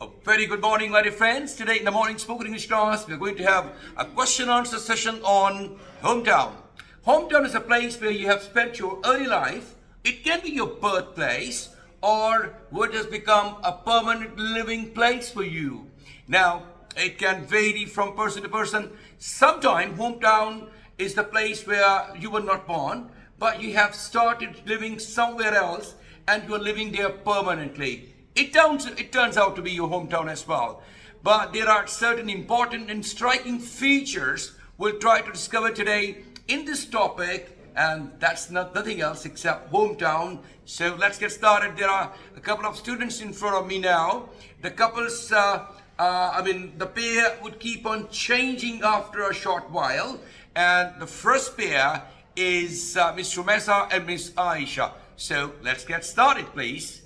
A very good morning, my dear friends. Today in the morning spoken English class, we are going to have a question answer session on hometown. Hometown is a place where you have spent your early life. It can be your birthplace or what has become a permanent living place for you. Now, it can vary from person to person. Sometimes hometown is the place where you were not born, but you have started living somewhere else and you are living there permanently. It turns out to be your hometown as well. But there are certain important and striking features we'll try to discover today in this topic, and that's nothing else except hometown. So let's get started. There are a couple of students in front of me now. The couples, the pair would keep on changing after a short while. And the first pair is Miss Rumesa and Miss Aisha. So let's get started, please.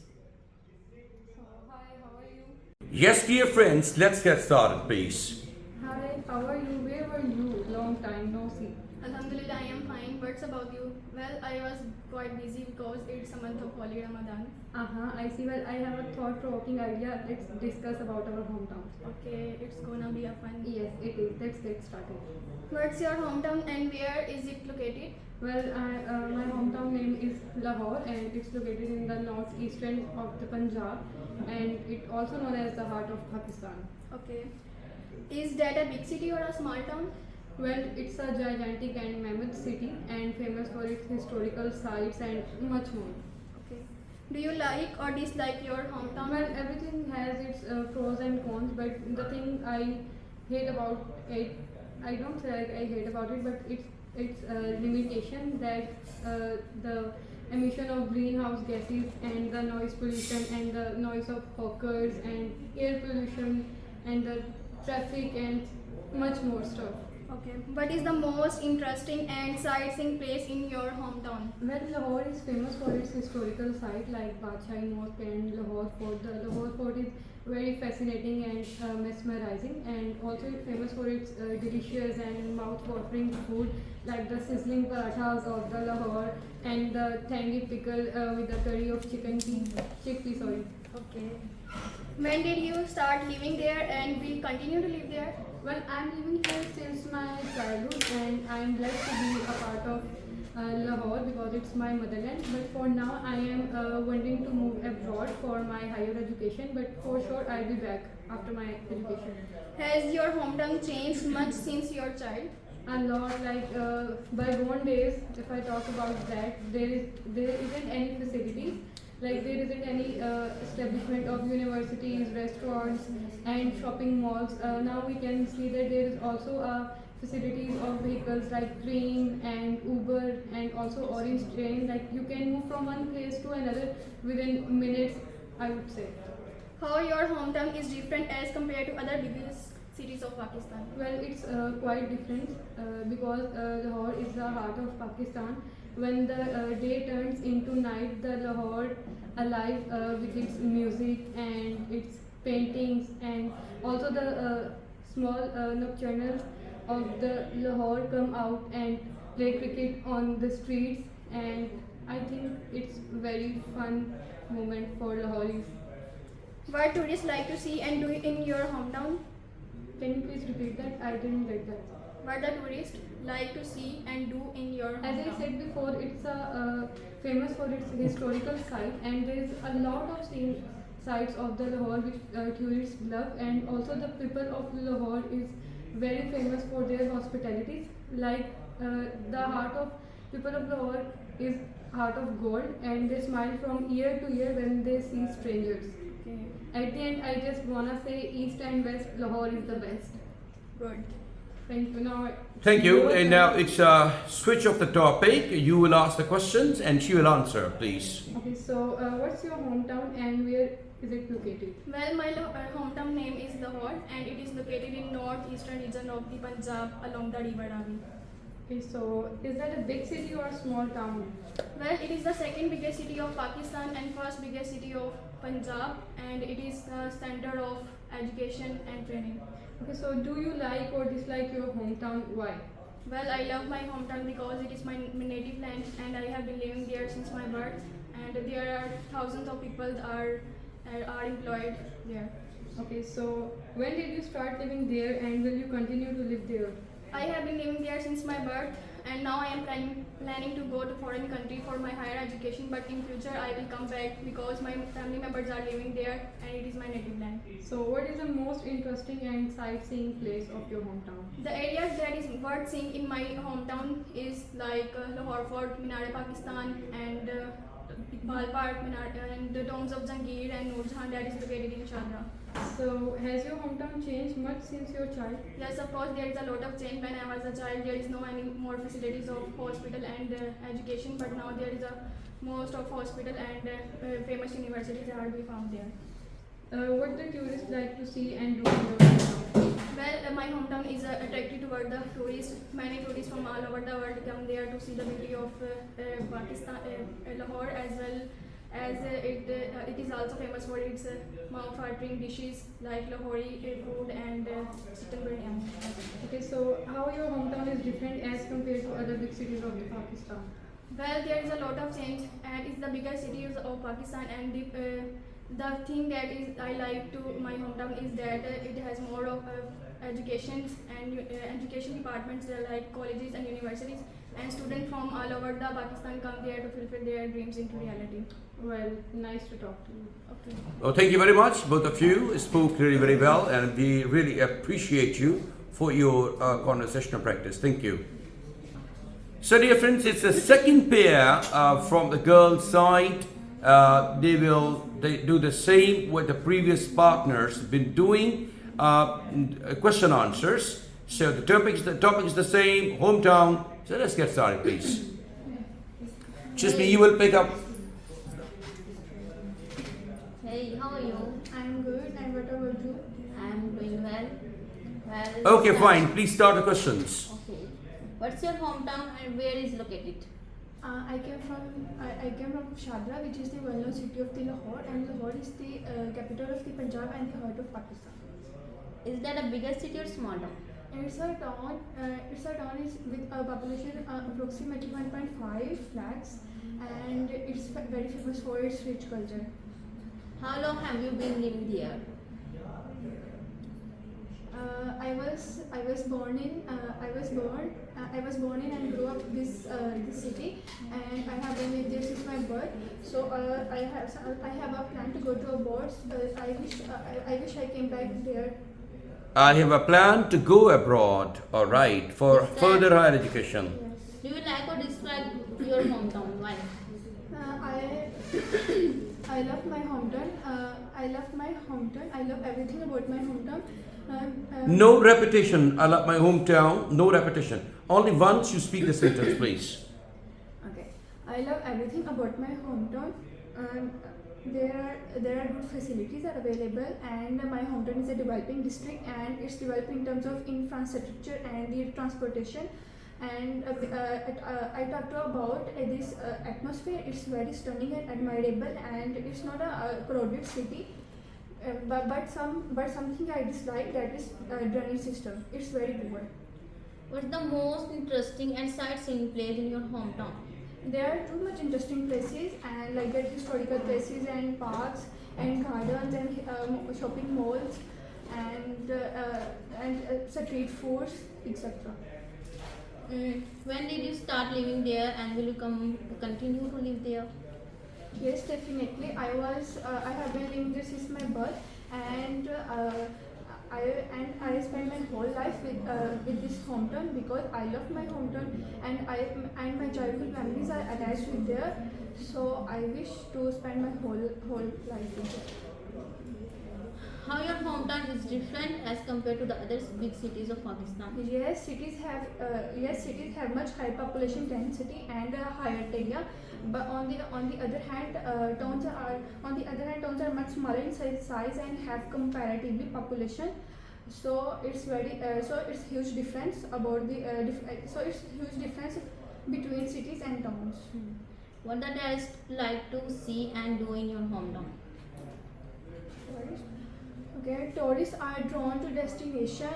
Hi, how are you? Yes, dear friends, let's get started, please. Hi, how are you? Where were you? Long time no see. Alhamdulillah, I am fine. What's about you? Well, I was quite busy because it's a month of holy Ramadan. I see. Well, I have a thought-provoking idea. Let's discuss about our hometown. Okay, it's gonna be a fun. Yes, it is. Let's get started. What's your hometown and where is it located? Well, my hometown name is Lahore, and it's located in the northeastern of the Punjab, and it also known as the heart of Pakistan. Okay. Is that a big city or a small town? Well, it's a gigantic and mammoth city, and famous for its historical sites and much more. Okay. Do you like or dislike your hometown? Well, everything has its pros and cons, but the thing I hate about it, I don't say like I hate about it, but it's limitation that the emission of greenhouse gases and the noise pollution and the noise of hawkers and air pollution and the traffic and much more stuff. Okay. What is the most interesting and sightseeing place in your hometown? Well, Lahore is famous for its historical site like Badshai Mosque and Lahore Fort. The Lahore Fort is very fascinating and mesmerizing, and also it's famous for its delicious and mouth-watering food like the sizzling parathas of the Lahore and the tangy pickle with the curry of chickpea. Sorry. Okay. When did you start living there and will continue to live there? Well, I'm living here since my childhood, and I'm blessed to be a part of Lahore because it's my motherland. But for now, I am wanting to move abroad for my higher education. But for sure, I'll be back after my education. Has your hometown changed much since your child? A lot, like bygone days. If I talk about that, there isn't any facilities. Like there isn't any establishment of universities, restaurants, and shopping malls. Now we can see that there is also facilities of vehicles like train and Uber and also orange train. Like you can move from one place to another within minutes, I would say. How your hometown is different as compared to other biggest cities of Pakistan? Well, it's quite different because Lahore is the heart of Pakistan. When the day turns into night, the Lahore alive with its music and its paintings, and also the small nocturnals of the Lahore come out and play cricket on the streets, and I think it's very fun moment for Lahoris. What tourists like to see and do in your hometown? Can you please repeat that? I didn't get that. What the tourists like to see and do in your As hometown? I said before, it's famous for its historical site, and there is a lot of scene sites of the Lahore which tourists love, and also the people of Lahore is very famous for their hospitalities. Like the heart of people of Lahore is heart of gold, and they smile from ear to ear when they see strangers. Okay, At the end, I just wanna say East and West Lahore is the best. good. Thank you. Now, Thank you. And now it's a switch of the topic. You will ask the questions and she will answer, please. okay. So, what's your hometown and where is it located? Well, my hometown name is Lahore and it is located in northeastern region of the Punjab along the river Ravi. Okay, so is that a big city or a small town? Well, it is the second biggest city of Pakistan and first biggest city of Punjab, and it is the center of education and training. Okay, so do you like or dislike your hometown? Why? Well, I love my hometown because it is my native land and I have been living there since my birth, and there are thousands of people are employed there. Okay, so when did you start living there and will you continue to live there? I have been living there since my birth, and now I am planning to go to foreign country for my higher education. But in future, I will come back because my family members are living there, and it is my native land. So what is the most interesting and sightseeing place of your hometown? The areas that is worth seeing in my hometown is like Lahore Fort, Minar-e-Pakistan, and Bal Park, and the tombs of Jahangir and Noor Jahan that is located in Shandra. So has your hometown changed much since your child? Yes, of course, there is a lot of change. When I was a child, there is no any more facilities of hospital and education, but now there is a most of hospital and famous universities are be found there. What do tourists like to see and do in your hometown? Well, my hometown is attractive toward the tourists. Many tourists from all over the world come there to see the beauty of Pakistan, Lahore, as well as it is also famous for its mouth-watering dishes like Lahori food and chicken biryani. Okay, so how your hometown is different as compared to other big cities of the Pakistan? Well, there is a lot of change, and it's the biggest city of Pakistan. And the thing that is I like to my hometown is that it has more of education and education departments like colleges and universities, and students from all over the Pakistan come there to fulfill their dreams into reality. Well, nice to talk to you. Okay. Well, thank you very much. Both of you spoke really very well, and we really appreciate you for your conversational practice. Thank you. So, dear friends, it's the second pair from the girls' side. They do the same what the previous partners been doing. Question answers. So the topic is the same. Hometown. So let's get started, please. Chismi, you will pick up. Hey, how are you? I'm good. And what about you? I'm doing well. Okay, fine. Please start the questions. Okay. What's your hometown and where is located? I came from Shandra, which is the well-known city of the Lahore, and Lahore is the capital of the Punjab and the heart of Pakistan. Is that a bigger city or small town? It's a town. Is with a population approximately 1.5 lakhs, and it's very famous for its rich culture. How long have you been living there? I was born in and grew up this city, and I have been lived there since my birth. So I have a plan to go to abroad. I wish I came back there. I have a plan to go abroad. All right, for Is that- further higher education. Yes. Do you like or describe your hometown? Why? I love my hometown. I love everything about my hometown. No repetition. I love my hometown. No repetition. Only once you speak the sentence, please. Okay. I love everything about my hometown. There are good facilities are available, and my hometown is a developing district, and it's developing in terms of infrastructure and the transportation. And I talked about this atmosphere. It's very stunning and admirable, and it's not a crowded city. But something I dislike, that is drainage system. It's very poor. What's the most interesting and sightseeing place in your hometown? There are too much interesting places, and like that historical places and parks and gardens and shopping malls and street foods, etc. When did you start living there and will you continue to live there? Yes, definitely. I have been living there since my birth, and I spent my whole life with this hometown because I love my hometown, and my childhood memories are attached with there. So I wish to spend my whole life with there. How your hometown is different as compared to the other big cities of Pakistan? Yes, cities have much higher population density and a higher area. But on the other hand, towns are much smaller in size and have comparatively population. So it's huge difference between cities and towns. What the tourists like to see and do in your hometown? Okay, tourists are drawn to destination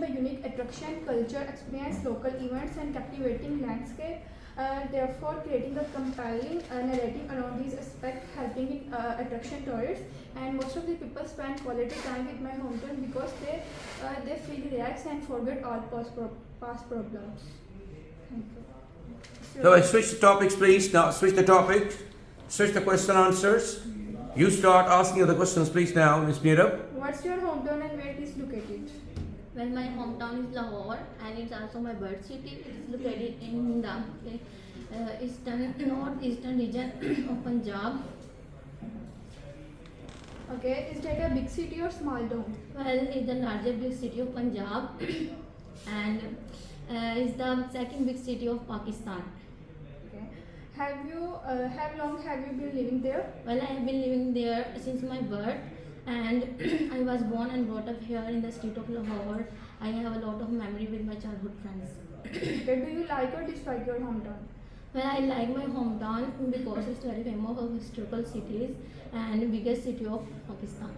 by unique attraction, culture, experience, local events, and captivating landscape. therefore creating a compelling narrative around these aspects, helping it attraction tourists. And most of the people spend quality time with my hometown because they feel relaxed and forget all past problems. Thank you. So I switch the topics, please. Now switch the topic. Switch the question answers. You start asking the questions, please. Now, Miss Mira. What's your hometown and where it is located? Well, my hometown is Lahore and it's also my birth city. It is located in the northeastern region of Punjab. Okay, is that a big city or small town? Well, it's the largest big city of Punjab and is the second big city of Pakistan. Okay. How long have you been living there? Well, I have been living there since my birth and I was born and brought up here in the state of Lahore. I have a lot of memory with my childhood friends. Okay, do you like or dislike your hometown? Well, I like my hometown because it's very famous for historical cities and biggest city of Pakistan.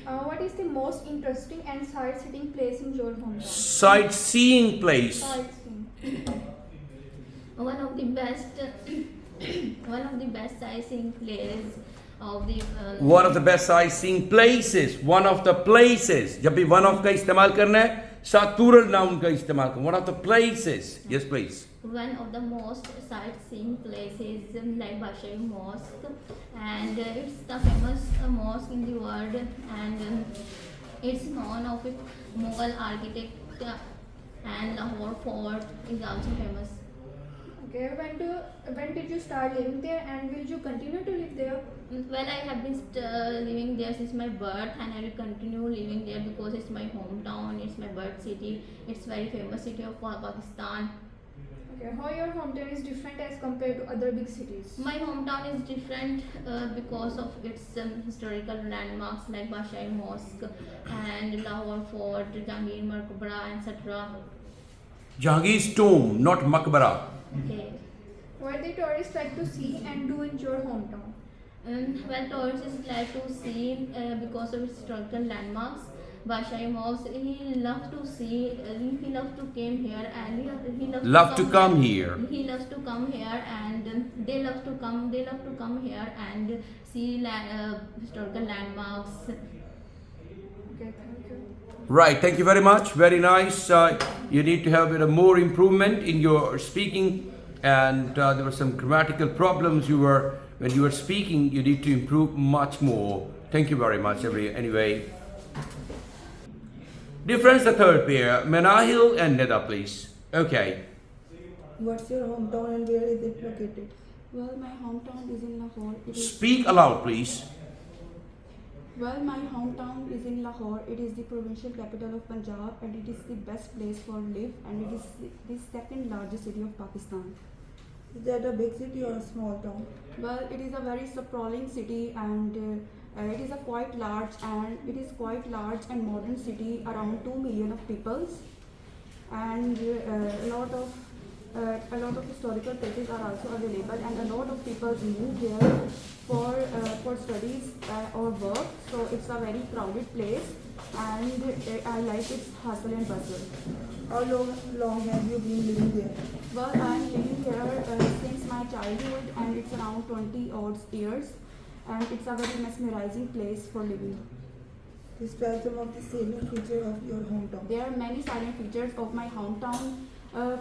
What is the most interesting and sightseeing place in your hometown? Sightseeing place. Sightseeing. One of the best sightseeing places of the One of the best sightseeing places. One of the places. जब भी one of का इस्तेमाल करना है, साथ plural noun का इस्तेमाल करना. One of the places. Yes, please. one of the most sightseeing places like Bashai Mosque, and it's the famous mosque in the world, and it's known of its Mughal architect, and Lahore Fort is also famous. Okay, when did you start living there and will you continue to live there? Well, I have been living there since my birth, and I will continue living there because it's my hometown, it's my birth city, it's very famous city of Pakistan. Okay, how your hometown is different as compared to other big cities? My hometown is different because of its historical landmarks like Bashai Mosque and Lahore Fort, Jahangir Maqbara, etc. Jahangir's tomb, not Maqbara. Okay. What the tourists like to see and do in your hometown? Well, tourists like to see because of its historical landmarks. Bashai Mosque, he loves to see, he loves to came here, and he loves Love to come here. here. He loves to come here, and they love to come here and see historical landmarks. Okay, thank you. Right, thank you very much. Very nice. You need to have a bit of more improvement in your speaking, and there were some grammatical problems when you were speaking. You need to improve much more. Thank you very much. Anyway. Difference the third pair, Manahil and Nida, please. Okay. What's your hometown and where is it located? Well, my hometown is in Lahore. Speak aloud, please. Well, my hometown is in Lahore. It is the provincial capital of Punjab, and it is the best place for live, and it is the second largest city of Pakistan. Is that a big city or a small town? Well, it is a very sprawling city, and it is quite large and modern city, around 2 million of people, and a lot of historical places are also available, and a lot of people move here for studies or work. So it's a very crowded place, and I like its hustle and bustle. How long have you been living there? Well, I'm living here since my childhood, and it's around 20 odd years, and it's a very mesmerizing place for living. Describe some of the salient features of your hometown. There are many salient features of my hometown.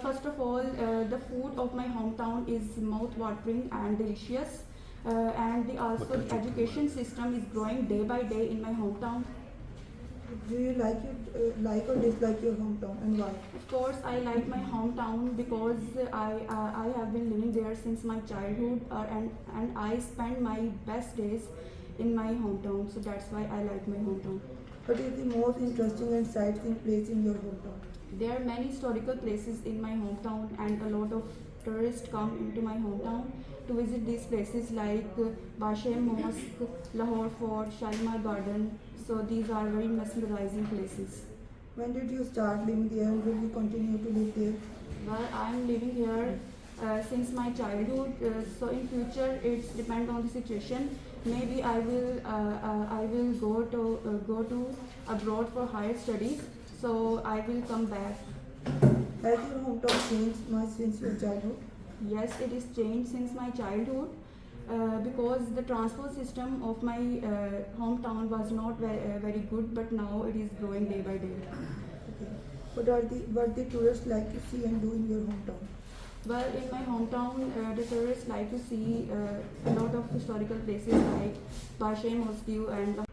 First of all, the food of my hometown is mouth-watering and delicious, and the education system is growing day by day in my hometown. Do you like or dislike your hometown, and why? Of course, I like my hometown because I have been living there since my childhood, and I spend my best days in my hometown. So that's why I like my hometown. What is the most interesting and sightseeing place in your hometown? There are many historical places in my hometown, and a lot of tourists come into my hometown to visit these places like Bashai Mosque, Lahore Fort, Shalimar Garden. So these are very mesmerizing places. When did you start living there and will you continue to live there? Well, I am living here since my childhood. So in future, it's depend on the situation. Maybe I will go to abroad for higher studies. So I will come back. Has your hometown changed much since your childhood? Yes, it is changed since my childhood because the transport system of my hometown was not very good, but now it is growing day by day. Okay. What the tourists like to see and do in your hometown? Well, in my hometown, the tourists like to see a lot of historical places like Bashay Mosque and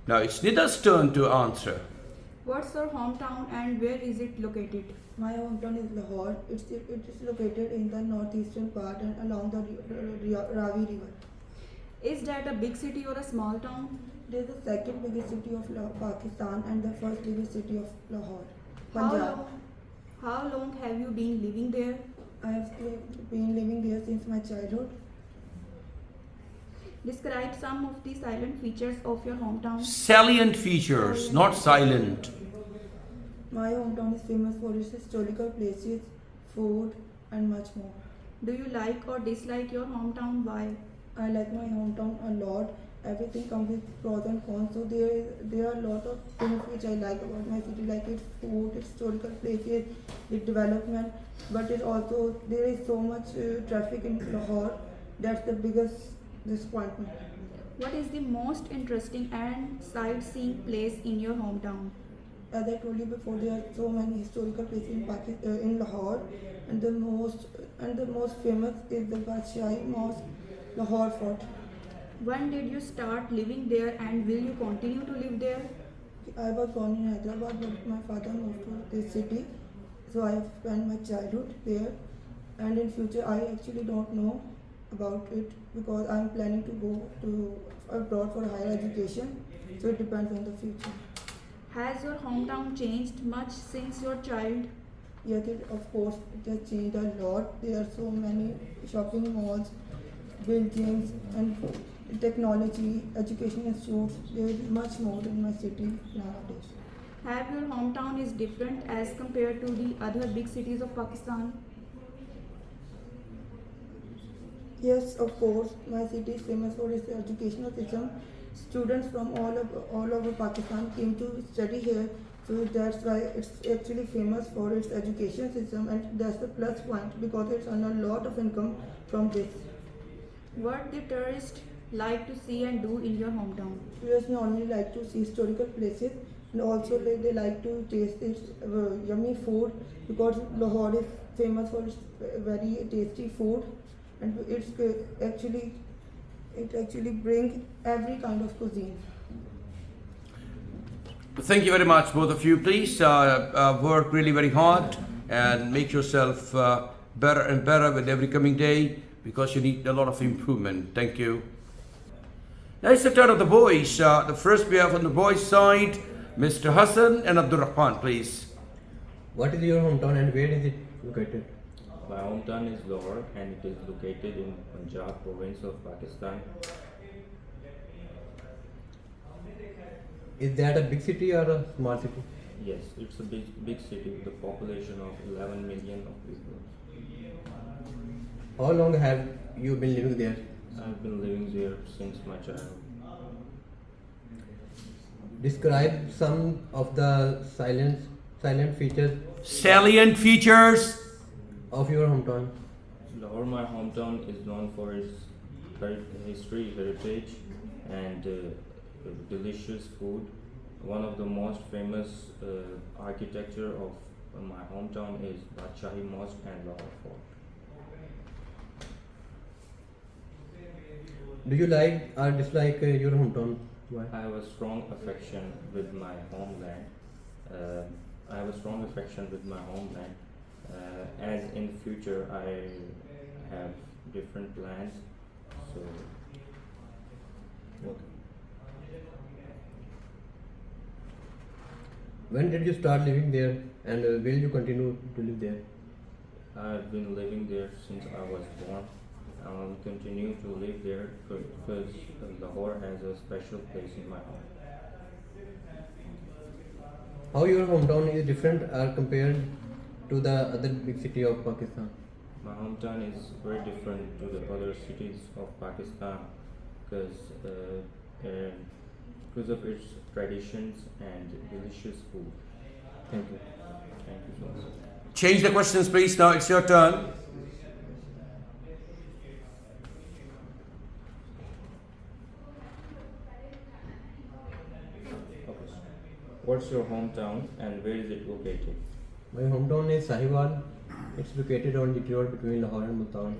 Now it's Nida's turn to answer. What's your hometown and where is it located? My hometown is Lahore. It is located in the northeastern part and along the Ravi River. Is that a big city or a small town? It is the second biggest city of Pakistan and the first biggest city of Lahore, How Punjab. long, how long have you been living there? I have been living there since my childhood. Describe some of the silent features of your hometown. Salient features, not silent. My hometown is famous for its historical places, food, and much more. Do you like or dislike your hometown? Why? I like my hometown a lot. Everything comes with pros and cons. So there are a lot of things which I like about my city, like its food, its historical places, its development. But it also there is so much traffic in Lahore. That's the biggest disappointment. What is the most interesting and sightseeing place in your hometown? As I told you before, there are so many historical places in in Lahore, and the most famous is the Badshahi Mosque, Lahore Fort. When did you start living there and will you continue to live there? I was born in Hyderabad, but my father moved to this city, so I have spent my childhood there. And in future, I actually don't know about it because I'm planning to go to abroad for higher education. So it depends on the future. Has your hometown changed much since your child? Yes, of course, it has changed a lot. There are so many shopping malls, buildings, and technology, education institutes. There is much more in my city nowadays. Have your hometown is different as compared to the other big cities of Pakistan? Yes, of course, my city is famous for its educational system. Students from all over Pakistan came to study here, so that's why it's actually famous for its education system, and that's the plus point because it's earn a lot of income from this. What the tourists like to see and do in your hometown? Tourists normally like to see historical places, and also they like to taste its yummy food because Lahore is famous for its very tasty food, and it actually brings every kind of cuisine. Thank you very much, both of you. Please work really very hard and make yourself better and better with every coming day because you need a lot of improvement. Thank you. Now it's the turn of the boys. The first we have on the boys' side, Mr. Hassan and Abdul Rahman, please. What is your hometown and where is it located? My hometown is Lahore and it is located in Punjab province of Pakistan. Is that a big city or a small city? Yes, it's a big city with a population of 11 million of people. How long have you been living there? I've been living there since my childhood. Describe some of the silent features Salient features. of your hometown. Lahore, my hometown, is known for its history, heritage, and delicious food. One of the most famous architecture of my hometown is Badshahi Mosque and Lahore Fort. Do you like or dislike your hometown? Why? I have a strong affection with my homeland. As in future, I have different plans. So When did you start living there and will you continue to live there? I've been living there since I was born. I will continue to live there because Lahore has a special place in my heart. How your hometown is different or compared to the other big city of Pakistan? My hometown is very different to the other cities of Pakistan because of its traditions and delicious food. Thank you. Thank you so much. Change the questions, please. Now it's your turn. What's your hometown and where is it located? My hometown is Sahiwal. It's located on the road between Lahore and Multan.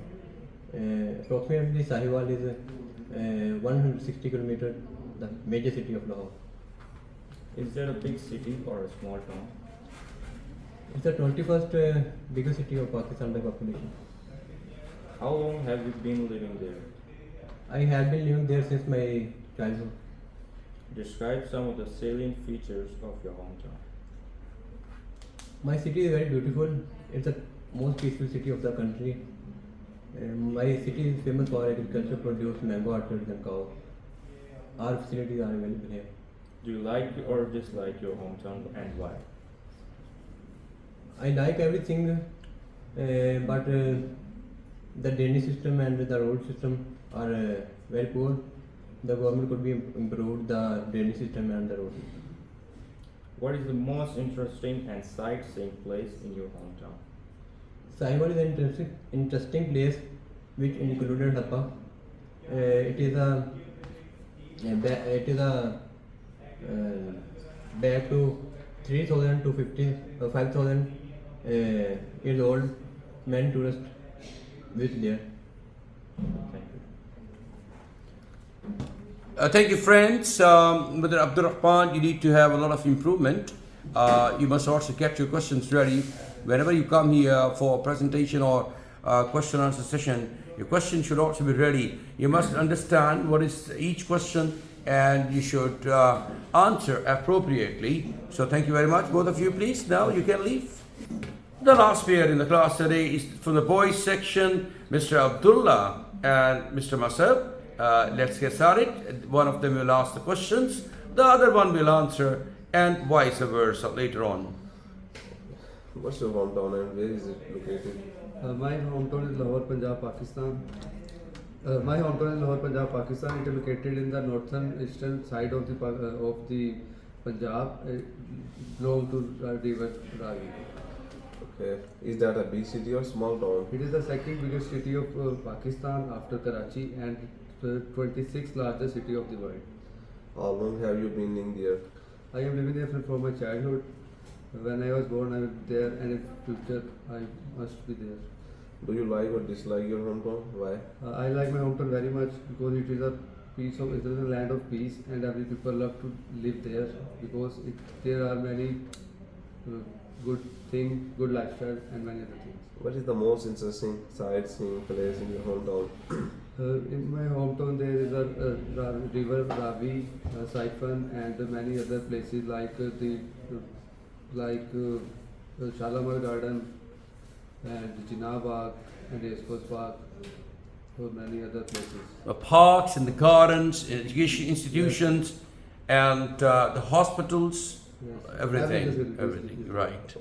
Approximately Sahiwal is 160 kilometers, the major city of Lahore. Is there a big city or a small town? It's the 21st biggest city of Pakistan by population. How long have you been living there? I have been living there since my childhood. Describe some of the salient features of your hometown. My city is very beautiful. It's the most peaceful city of the country. My city is famous for agriculture, produce mango orchards and cows. Our facilities are available here. Do you like or dislike your hometown and why? I like everything, but the drainage system and the road system are very poor. The government could be improved the drainage system and the road system. What is the most interesting and sightseeing place in your hometown? Sahiwal is an interesting place which included Hapa. It is a back to 3,000 to 5,000 years old. Many tourists visit there. Thank you. Thank you, friends. Mr. Abdurrahman, you need to have a lot of improvement. You must also get your questions ready. Whenever you come here for a presentation or question answer session, your question should also be ready. You must understand what is each question and you should answer appropriately. So thank you very much, both of you, please. Now you can leave. The last pair in the class today is from the boys section, Mr. Abdullah and Mr. Masab. Let's get started. One of them will ask the questions, the other one will answer, and vice versa later on. What's your hometown and where is it located? My hometown is Lahore, Punjab, Pakistan. My hometown is Lahore, Punjab, Pakistan. It is located in the northern eastern side of the Punjab, belong to river Ravi. Okay. Is that a big city or small town? It is the second biggest city of Pakistan after Karachi and the 26th largest city of the world. How long have you been in there? I am living there from my childhood. When I was born, I was there, and in future, I must be there. Do you like or dislike your hometown? Why? I like my hometown very much because it is a it is a land of peace, and every people love to live there because there are many good things, good lifestyle, and many other things. What is the most interesting sightseeing place in your hometown? In my hometown, there is a river Ravi, Siphon, and many other places like Shalamar Garden and Jinnah Bagh and Racecourse Park, or many other places. The parks and the gardens, education institutions, and the hospitals, Yes. everything, right.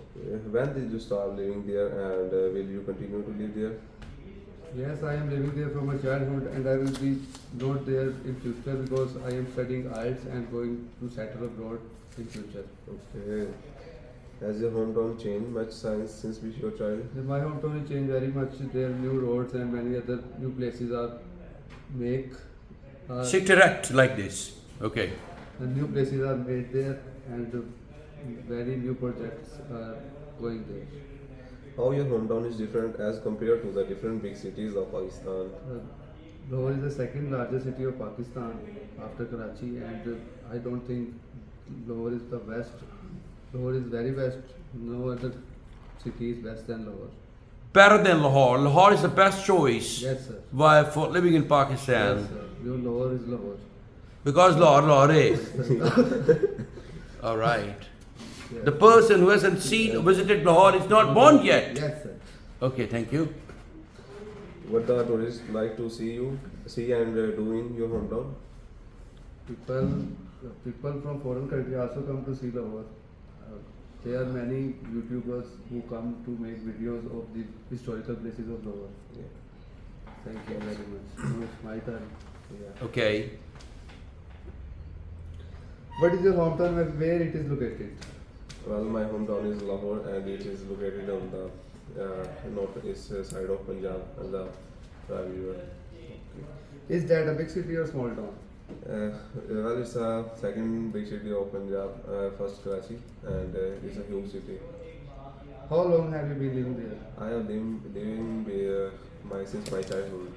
When did you start living there and will you continue to live there? Yes, I am living there from my childhood, and I will be not there in future because I am studying IELTS and going to settle abroad in future. Okay. Has your hometown changed much since we were child? My hometown has changed very much. There are new roads and many other new places are made. Sit erect like this. Okay. New places are made there, and very new projects are going there. How your hometown is different as compared to the different big cities of Pakistan? Lahore is the second largest city of Pakistan after Karachi, and I don't think Lahore is the best. Lahore is very best. No other city is best than Lahore. Better than Lahore. Lahore is the best choice. Yes, sir. Why for living in Pakistan? Yes, sir. Lahore is Lahore. Because Lahore. All right. Yes. The person who hasn't seen or visited Lahore is not born yet. Yes, sir. Okay, thank you. What the tourists like to see and do in your hometown? People from foreign countries also come to see Lahore. There are many YouTubers who come to make videos of the historical places of Lahore. Yeah. Thank you very much. Now it's my turn. Yeah. Okay. What is your hometown and where it is located? Well, my hometown is Lahore and it is located on the northeast side of Punjab and the Ravi River. Is that a big city or small town? Well, it's a second big city of Punjab, first Karachi, and it's a huge city. How long have you been living there? I have been living there since my childhood.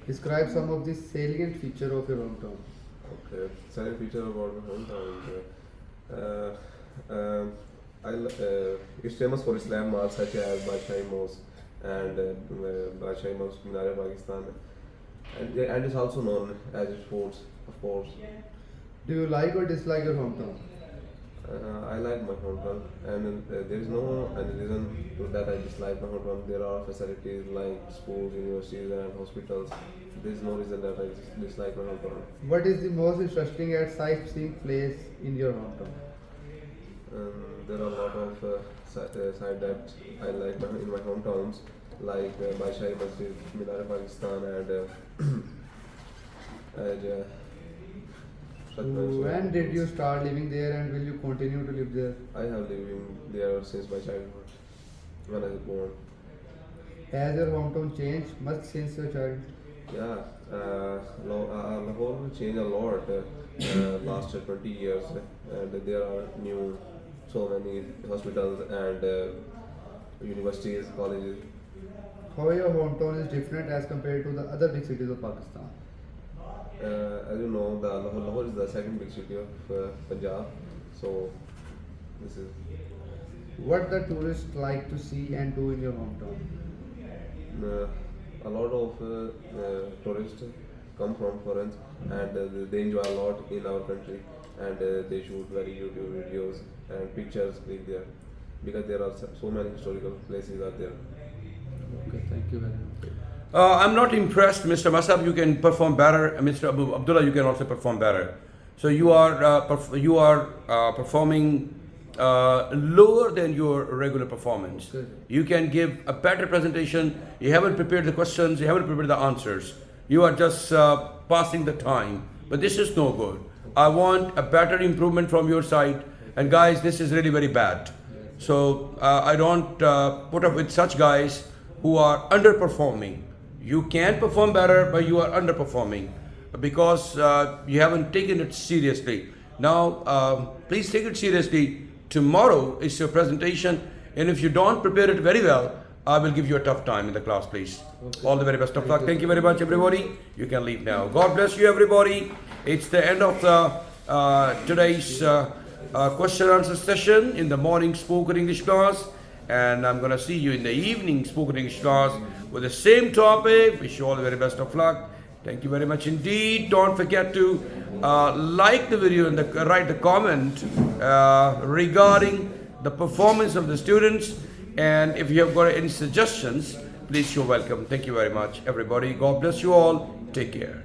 Describe some of the salient feature of your hometown. Okay, silent feature about my hometown. It's famous for its landmarks such as Badshai Mosque and Badshai Mosque, Minar Pakistan, and it's also known as its forts, of course. Do you like or dislike your hometown? I like my hometown, and there is no any reason to that I dislike my hometown. There are facilities like schools, universities, and hospitals. There is no reason that I dislike my hometown. What is the most interesting and sightseeing place in your hometown? There are a lot of sites that I like in my hometowns, like Badshai Masjid, Minar Pakistan, and When did you start living there and will you continue to live there? I have living there since my childhood, when I was born. Has your hometown changed much since your childhood? Yeah, Lahore changed a lot last 20 years, and there are so many hospitals and universities, colleges. How your hometown is different as compared to the other big cities of Pakistan? As you know, Lahore is the second big city of Punjab, so this is. What the tourists like to see and do in your hometown? A lot of tourists come from foreign, and they enjoy a lot in our country, and they shoot very YouTube videos and pictures live there, because there are so many historical places are there. Okay, thank you very much. I'm not impressed, Mr. Masab. You can perform better. Mr. Abdullah, you can also perform better. So you are performing lower than your regular performance. Good. You can give a better presentation. You haven't prepared the questions. You haven't prepared the answers. You are just passing the time. But this is no good. I want a better improvement from your side. And guys, this is really very bad. So I don't put up with such guys who are underperforming. You can perform better, but you are underperforming because you haven't taken it seriously. Now, please take it seriously. Tomorrow is your presentation, and if you don't prepare it very well, I will give you a tough time in the class, please. Okay. All the very best of luck. Thank you very much, everybody. You can leave now. God bless you, everybody. It's the end of the today's question answer session in the morning spoken English class, and I'm gonna see you in the evening spoken English class with the same topic. Wish you all the very best of luck. Thank you very much indeed. Don't forget to like the video and write the comment regarding the performance of the students. And if you have got any suggestions, please, you're welcome. Thank you very much, everybody. God bless you all. Take care.